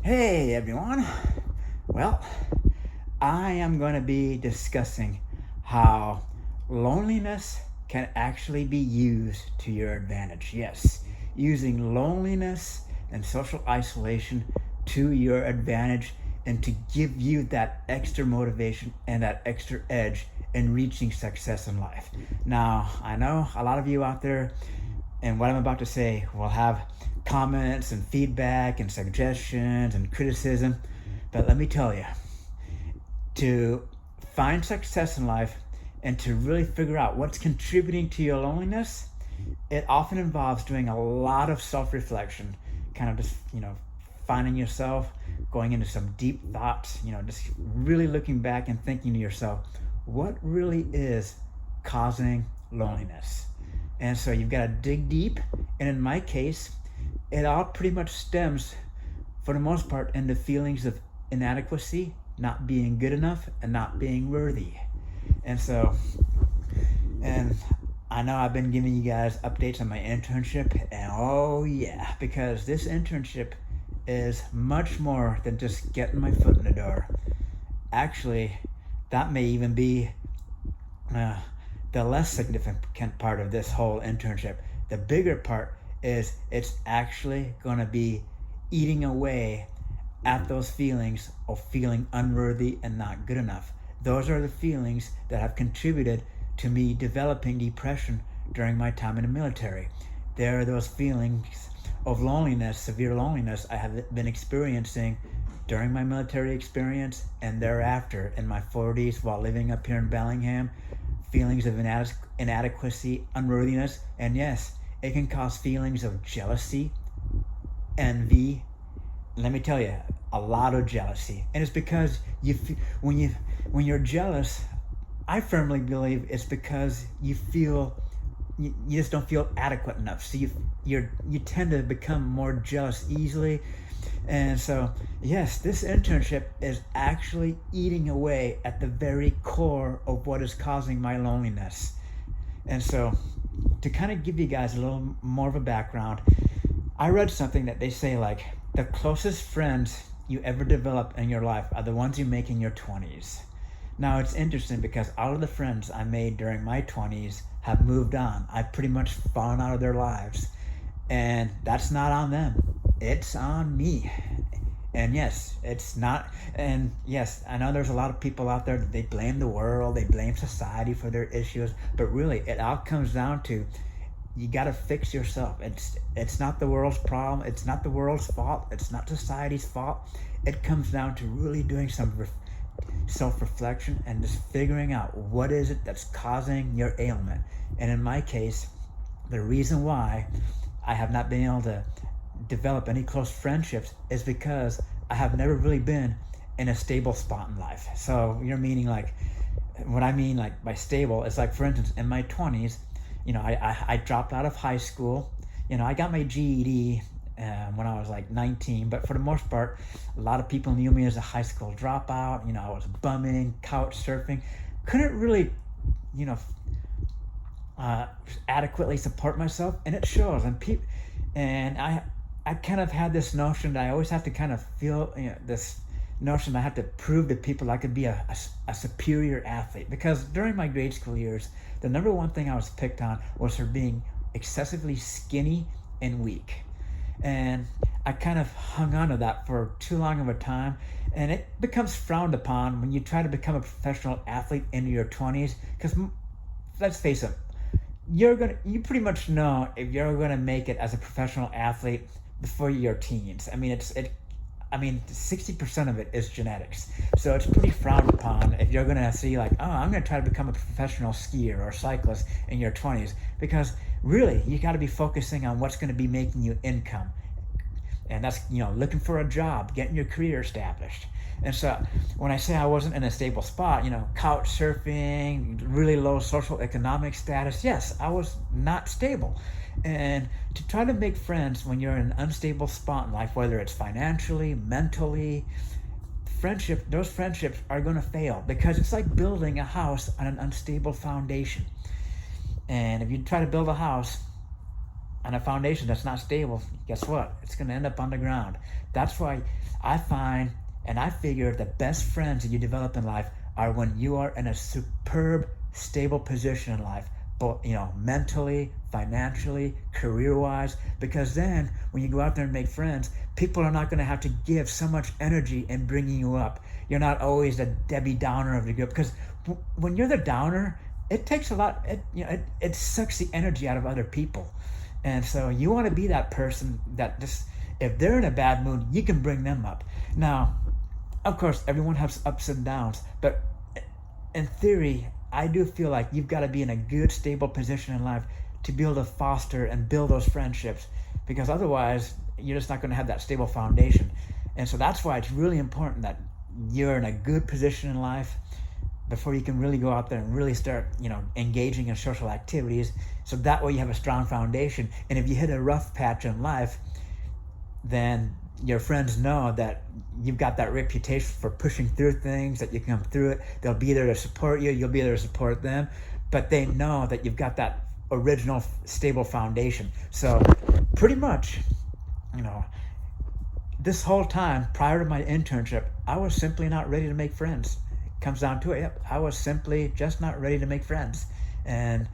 Hey everyone. Well, I am going to be discussing how loneliness can actually be used to your advantage. Yes, using loneliness and social isolation to your advantage and to give you that extra motivation and that extra edge in reaching success in life. Now, I know a lot of you out there, and what I'm about to say will have comments and feedback and suggestions and criticism. But let me tell you, to find success in life and to really figure out what's contributing to your loneliness, it often involves doing a lot of self reflection, kind of just, finding yourself, going into some deep thoughts, just really looking back and thinking to yourself, what really is causing loneliness? And so you've got to dig deep. And in my case, it all pretty much stems, for the most part, into feelings of inadequacy, not being good enough, and not being worthy. And so, and I know I've been giving you guys updates on my internship, and oh yeah, because this internship is much more than just getting my foot in the door. Actually, that may even be uh, the less significant part of this whole internship. The bigger part is it's actually going to be eating away at those feelings of feeling unworthy and not good enough. Those are the feelings that have contributed to me developing depression during my time in the military. There are those feelings of loneliness, severe loneliness, I have been experiencing during my military experience and thereafter in my 40s while living up here in Bellingham. Feelings of inadequacy, unworthiness, and yes, it can cause feelings of jealousy, envy. Let me tell you, a lot of jealousy, and it's because when you're jealous, I firmly believe it's because you feel you just don't feel adequate enough. So you tend to become more jealous easily, and so yes, this internship is actually eating away at the very core of what is causing my loneliness. And so, to kind of give you guys a little more of a background, I read something that they say like the closest friends you ever develop in your life are the ones you make in your 20s. Now it's interesting because all of the friends I made during my 20s have moved on. I've pretty much fallen out of their lives. And that's not on them. It's on me. And yes, it's not. And yes, I know there's a lot of people out there that they blame the world, they blame society for their issues, but really it all comes down to you got to fix yourself. It's not the world's problem. It's not the world's fault. It's not society's fault. It comes down to really doing some self-reflection and just figuring out what is it that's causing your ailment. And in my case, the reason why I have not been able to develop any close friendships is because I have never really been in a stable spot in life. So you're meaning like, what I mean like by stable is like, for instance, in my 20s, I dropped out of high school. I got my GED when I was like 19, but for the most part, a lot of people knew me as a high school dropout. I was bumming, couch surfing, couldn't really, adequately support myself, and it shows. And I kind of had this notion that I always have to kind of feel, this notion I have to prove to people I could be a superior athlete, because during my grade school years, the number one thing I was picked on was for being excessively skinny and weak. And I kind of hung on to that for too long of a time, and it becomes frowned upon when you try to become a professional athlete in your 20s, because let's face it, you pretty much know if you're gonna make it as a professional athlete before your teens. I mean, 60% of it is genetics. So it's pretty frowned upon if you're going to see like, oh, I'm going to try to become a professional skier or cyclist in your 20s, because really you got to be focusing on what's going to be making you income. And that's, looking for a job, getting your career established. And so when I say I wasn't in a stable spot, couch surfing, really low social economic status, yes, I was not stable. And to try to make friends when you're in an unstable spot in life, whether it's financially, mentally, those friendships are going to fail, because it's like building a house on an unstable foundation. And if you try to build a house on a foundation that's not stable, guess what? It's going to end up on the ground. That's why I find and I figure the best friends that you develop in life are when you are in a superb, stable position in life, both mentally, financially, career-wise. Because then, when you go out there and make friends, people are not going to have to give so much energy in bringing you up. You're not always the Debbie Downer of the group. Because when you're the downer, it takes a lot. It sucks the energy out of other people. And so you want to be that person that just, if they're in a bad mood, you can bring them up. Now, of course, everyone has ups and downs, but in theory, I do feel like you've got to be in a good, stable position in life to be able to foster and build those friendships, because otherwise, you're just not going to have that stable foundation. And so that's why it's really important that you're in a good position in life before you can really go out there and really start, engaging in social activities. So that way you have a strong foundation. And if you hit a rough patch in life, then your friends know that you've got that reputation for pushing through things, that you can come through it. They'll be there to support you. You'll be there to support them. But they know that you've got that original stable foundation. So pretty much, this whole time prior to my internship, I was simply not ready to make friends. It comes down to it. Yep, I was simply just not ready to make friends. And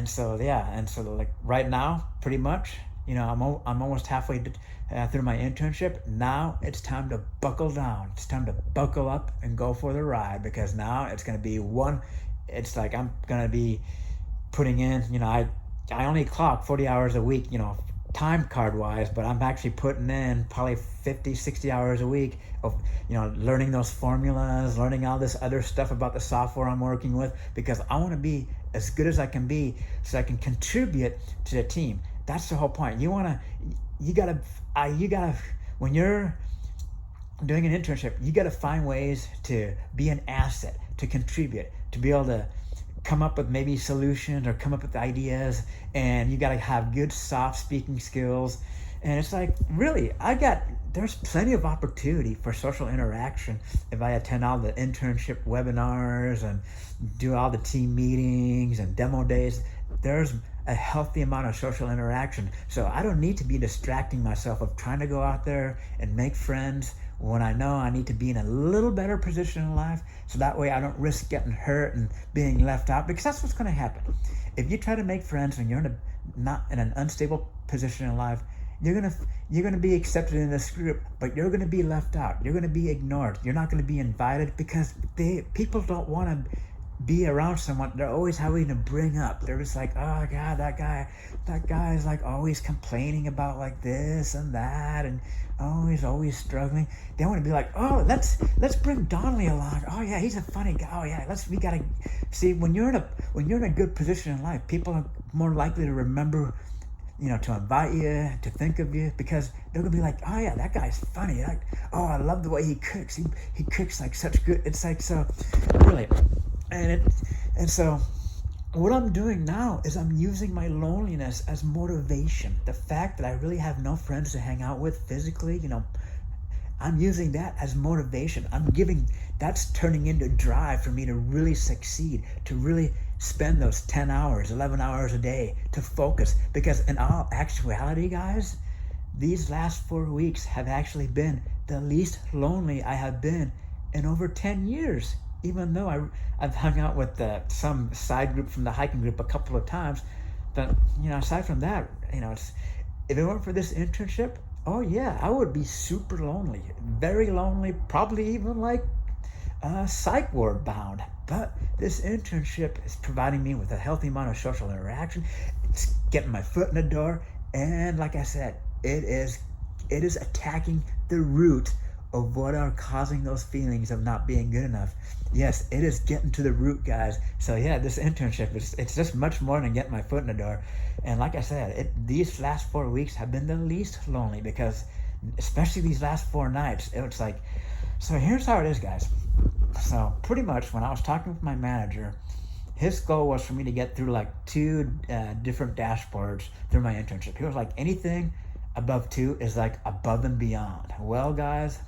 so like right now, pretty much, I'm almost halfway through my internship. Now it's time to buckle down. It's time to buckle up and go for the ride, because now it's going to be it's like I'm going to be putting in, I only clock 40 hours a week, time card wise, but I'm actually putting in probably 50, 60 hours a week of, learning those formulas, learning all this other stuff about the software I'm working with, because I want to be as good as I can be so I can contribute to the team. That's the whole point. You gotta, when you're doing an internship, you gotta find ways to be an asset, to contribute, to be able to come up with maybe solutions or come up with ideas, and you gotta have good soft speaking skills. And it's like, really, there's plenty of opportunity for social interaction if I attend all the internship webinars and do all the team meetings and demo days. There's a healthy amount of social interaction. So I don't need to be distracting myself of trying to go out there and make friends when I know I need to be in a little better position in life, so that way I don't risk getting hurt and being left out, because that's what's going to happen. If you try to make friends when you're not in an unstable position in life, you're gonna be accepted in this group, but you're gonna be left out. You're gonna be ignored. You're not gonna be invited, because people don't want to be around someone they're always having to bring up. They're just like, oh God, that guy is like always complaining about like this and that, and always struggling. They want to be like, oh, let's bring Donnelly along. Oh yeah, he's a funny guy. Oh yeah, we gotta see, when you're in a good position in life, people are more likely to remember, to invite you, to think of you, because they're gonna be like, oh yeah, that guy's funny. Like, oh, I love the way he cooks. He cooks like such good. It's like, so really. And so what I'm doing now is I'm using my loneliness as motivation. The fact that I really have no friends to hang out with physically, I'm using that as motivation. That's turning into drive for me to really succeed, to really spend those 10 hours, 11 hours a day to focus. Because in all actuality, guys, these last 4 weeks have actually been the least lonely I have been in over 10 years. Even though I've hung out with some side group from the hiking group a couple of times, but aside from that, if it weren't for this internship, oh yeah, I would be super lonely, very lonely, probably even like psych ward bound. But this internship is providing me with a healthy amount of social interaction. It's getting my foot in the door, and like I said, it is attacking the root of what are causing those feelings of not being good enough. Yes, it is getting to the root, guys. So yeah, this internship it's just much more than getting my foot in the door. And like I said, these last 4 weeks have been the least lonely, because especially these last 4 nights, it's like, so here's how it is, guys. So pretty much when I was talking with my manager, his goal was for me to get through like 2 different dashboards through my internship. He was like, anything above 2 is like above and beyond. Well, guys,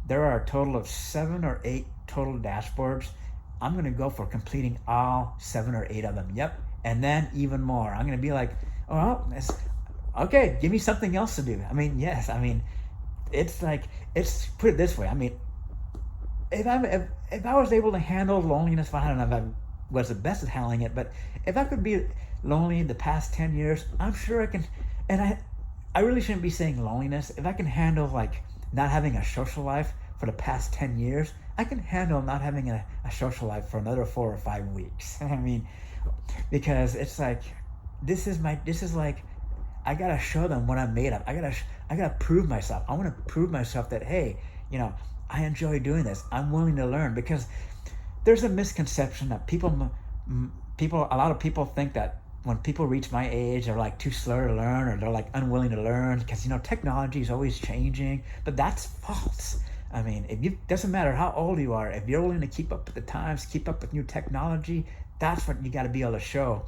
there are a total of 7 or 8 total dashboards. I'm going to go for completing all 7 or 8 of them. Yep. And then even more. I'm going to be like, Well, okay, give me something else to do. I mean, yes, I mean, it's like, it's, put it this way. I mean, if I was able to handle loneliness, I don't know if I was the best at handling it, but if I could be lonely in the past 10 years, I'm sure I can. And I really shouldn't be saying loneliness. If I can handle like not having a social life for the past 10 years, I can handle not having a social life for another 4 or 5 weeks. I mean, because it's like, this is like, I gotta show them what I'm made of. I gotta prove myself. I want to prove myself that, hey, you know, I enjoy doing this. I'm willing to learn, because there's a misconception that a lot of people think that when people reach my age, they're like too slow to learn, or they're like unwilling to learn, because, you know, technology is always changing. But that's false. I mean, doesn't matter how old you are, if you're willing to keep up with the times, keep up with new technology, that's what you got to be able to show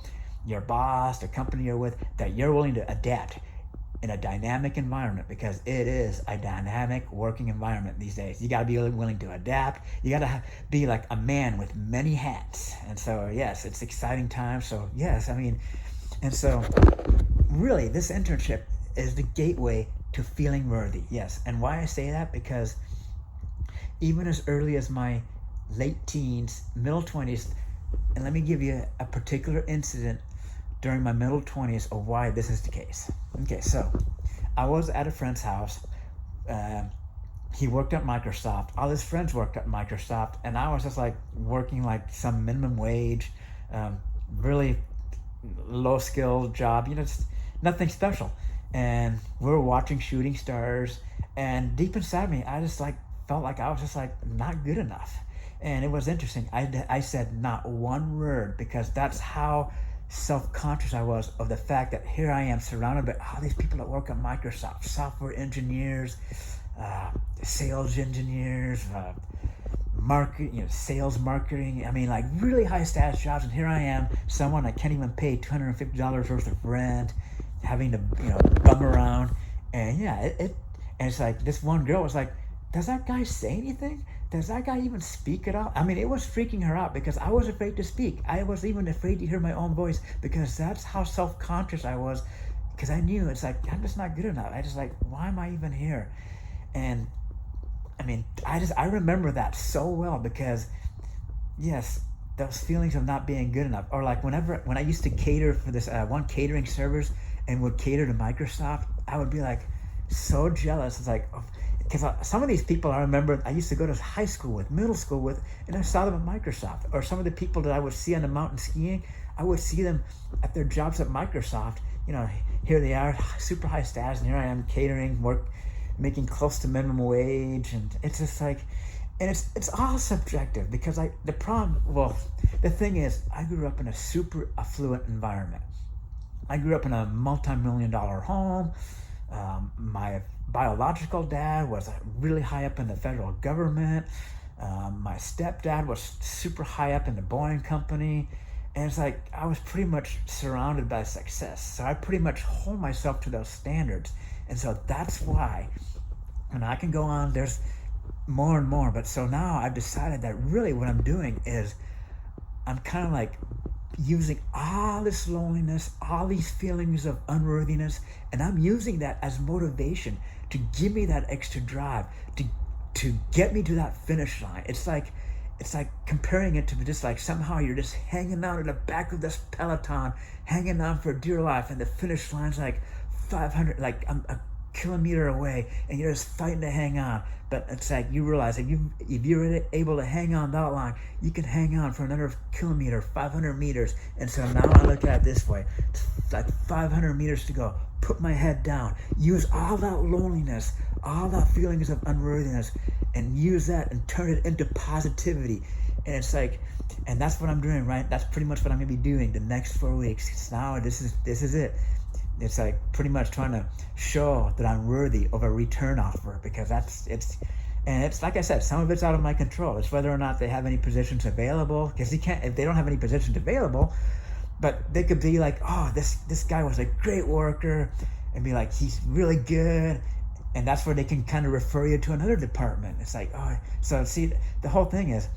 your boss, the company you're with, that you're willing to adapt in a dynamic environment, because it is a dynamic working environment these days. You got to be willing to adapt. You got to be like a man with many hats. And so, yes, it's exciting times. So, yes, I mean, and so really, this internship is the gateway to feeling worthy. Yes. And why I say that, because even as early as my late teens, middle 20s, and let me give you a particular incident during my middle 20s of why this is the case. Okay, so I was at a friend's house. He worked at Microsoft. All his friends worked at Microsoft, and I was just like working like some minimum wage, really low skill job, you know, just nothing special. And we were watching shooting stars, and deep inside me, I just like felt like I was just like not good enough. And it was interesting. I said not one word, because that's how self-conscious I was of the fact that here I am surrounded by all these people that work at Microsoft, software engineers, sales engineers, sales marketing. I mean, like really high status jobs, and here I am, someone that can't even pay $250 worth of rent, having to, you know, bum around. And yeah, and it's like this one girl was like, does that guy say anything? Does that guy even speak at all? I mean, it was freaking her out, because I was afraid to speak. I was even afraid to hear my own voice, because that's how self-conscious I was, because I knew it's like, I'm just not good enough. I just like, why am I even here? And I mean, I remember that so well, because yes, those feelings of not being good enough. Or like when I used to cater for this one catering service and would cater to Microsoft, I would be like so jealous. It's like, because some of these people I remember I used to go to high school with, middle school with, and I saw them at Microsoft. Or some of the people that I would see on the mountain skiing, I would see them at their jobs at Microsoft. You know, here they are, super high status, and here I am catering, making close to minimum wage. And it's just like, and it's all subjective, because the thing is, I grew up in a super affluent environment. I grew up in a multi-million-dollar home. My biological dad was really high up in the federal government. My stepdad was super high up in the Boeing company. And it's like, I was pretty much surrounded by success. So I pretty much hold myself to those standards. And so that's why, and I can go on, there's more and more. But so now I've decided that really what I'm doing is I'm kind of like using all this loneliness, all these feelings of unworthiness, and I'm using that as motivation to give me that extra drive, to get me to that finish line. It's like comparing it to just like somehow you're just hanging out at the back of this peloton, hanging on for dear life, and the finish line's like 500, like a kilometer away, and you're just fighting to hang on. But it's like you realize if you're able to hang on that long, you can hang on for another kilometer, 500 meters. And so now I look at it this way: it's like 500 meters to go. Put my head down, use all that loneliness, all that feelings of unworthiness, and use that and turn it into positivity. And it's like, and that's what I'm doing, right? That's pretty much what I'm gonna be doing the next 4 weeks. It's now this is it. It's like pretty much trying to show that I'm worthy of a return offer, because it's like I said, some of it's out of my control. It's whether or not they have any positions available, because if they don't have any positions available, but they could be like, oh, this guy was a great worker, and be like, he's really good, and that's where they can kind of refer you to another department. It's like, oh, so see, the whole thing is,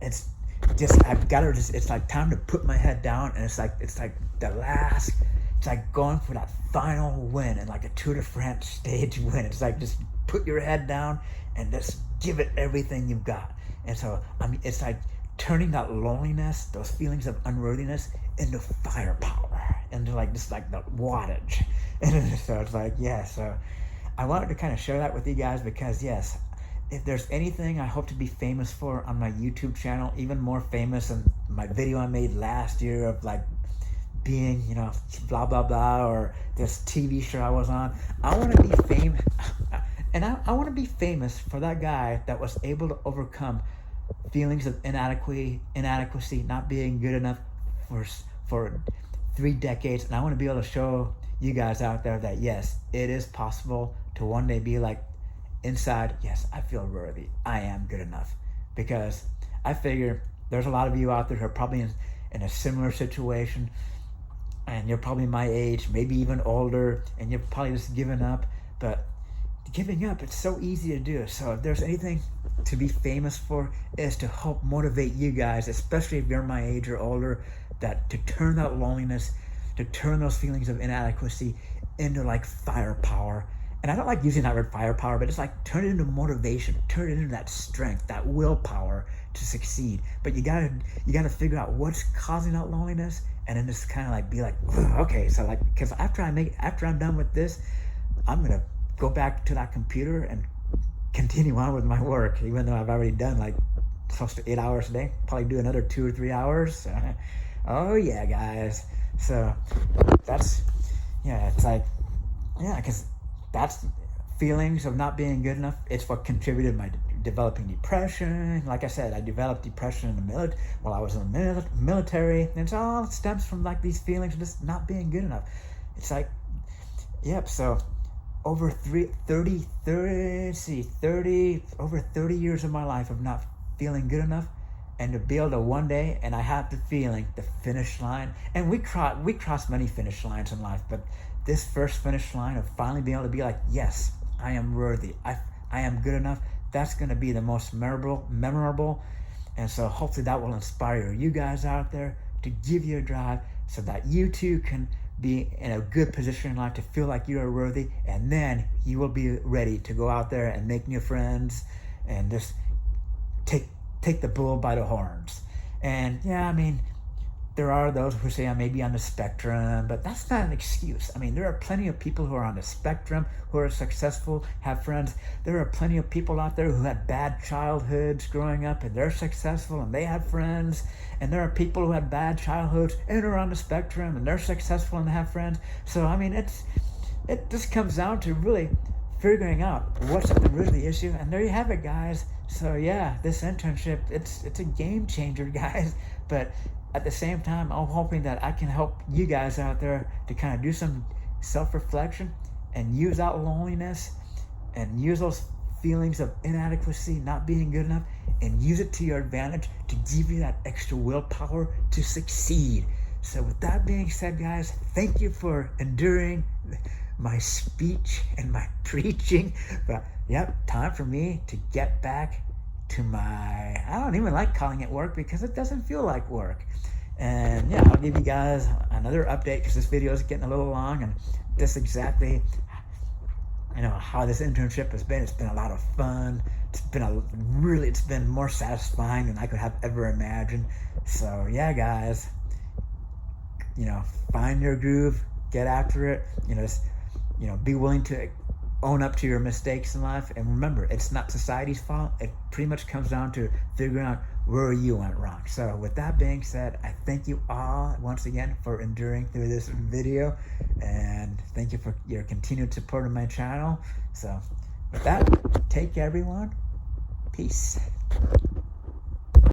it's just it's like time to put my head down, and it's like the last it's like going for that final win and like a Tour de France stage win. It's like just put your head down and just give it everything you've got. And so, I mean, it's like turning that loneliness, those feelings of unworthiness, into firepower, into like just like the wattage. And so it's like, yeah, so I wanted to kind of share that with you guys because, yes, if there's anything I hope to be famous for on my YouTube channel, even more famous than my video I made last year of like being, you know, blah, blah, blah, or this TV show I was on, I want to be famous. And I want to be famous for that guy that was able to overcome feelings of inadequacy, not being good enough for 3 decades. And I want to be able to show you guys out there that, yes, it is possible to one day be like, inside, yes, I feel worthy. I am good enough. Because I figure there's a lot of you out there who are probably in a similar situation, and you're probably my age, maybe even older, and you're probably just giving up. But giving up, it's so easy to do. So if there's anything to be famous for, is to help motivate you guys, especially if you're my age or older, that to turn that loneliness, to turn those feelings of inadequacy into like firepower. And I don't like using that word firepower, but it's like turn it into motivation, turn it into that strength, that willpower to succeed. But you gotta figure out what's causing that loneliness, and then just kind of like be like, okay, so like, because after I'm done with this, I'm gonna go back to that computer and continue on with my work, even though I've already done like close to 8 hours a day. Probably do another 2 or 3 hours. Oh yeah, guys. So that's, yeah, it's like, yeah, because that's feelings of not being good enough. It's what contributed to my developing depression. Like I said, I developed depression in the while I was in the military. And it all stems from like these feelings of just not being good enough. It's like, yep. So over 30 years of my life of not feeling good enough, and to be able to one day, and I have the feeling, the finish line, and we cross many finish lines in life, but this first finish line of finally being able to be like, yes, I am worthy, I am good enough, that's going to be the most memorable. And so hopefully that will inspire you guys out there to give you a drive so that you too can be in a good position in life to feel like you are worthy, and then you will be ready to go out there and make new friends and just take the bull by the horns. And yeah, I mean, there are those who say I may be on the spectrum, but that's not an excuse. I mean, there are plenty of people who are on the spectrum who are successful, have friends. There are plenty of people out there who had bad childhoods growing up, and they're successful and they have friends. And there are people who had bad childhoods and are on the spectrum and they're successful and they have friends. So I mean, it just comes down to really figuring out what's the really issue. And there you have it, guys. So yeah, this internship, it's a game changer, guys. But at the same time, I'm hoping that I can help you guys out there to kind of do some self-reflection and use that loneliness and use those feelings of inadequacy, not being good enough, and use it to your advantage to give you that extra willpower to succeed. So with that being said, guys, thank you for enduring my speech and my preaching. But yep, time for me to get back to my, I don't even like calling it work because it doesn't feel like work. And yeah, I'll give you guys another update because this video is getting a little long, and this exactly, you know, how this internship has been. It's been a lot of fun. It's been more satisfying than I could have ever imagined. So yeah, guys, you know, find your groove, get after it, be willing to own up to your mistakes in life. And remember, it's not society's fault. It pretty much comes down to figuring out where you went wrong. So with that being said, I thank you all once again for enduring through this video, and thank you for your continued support of my channel. So with that, take care, everyone. Peace.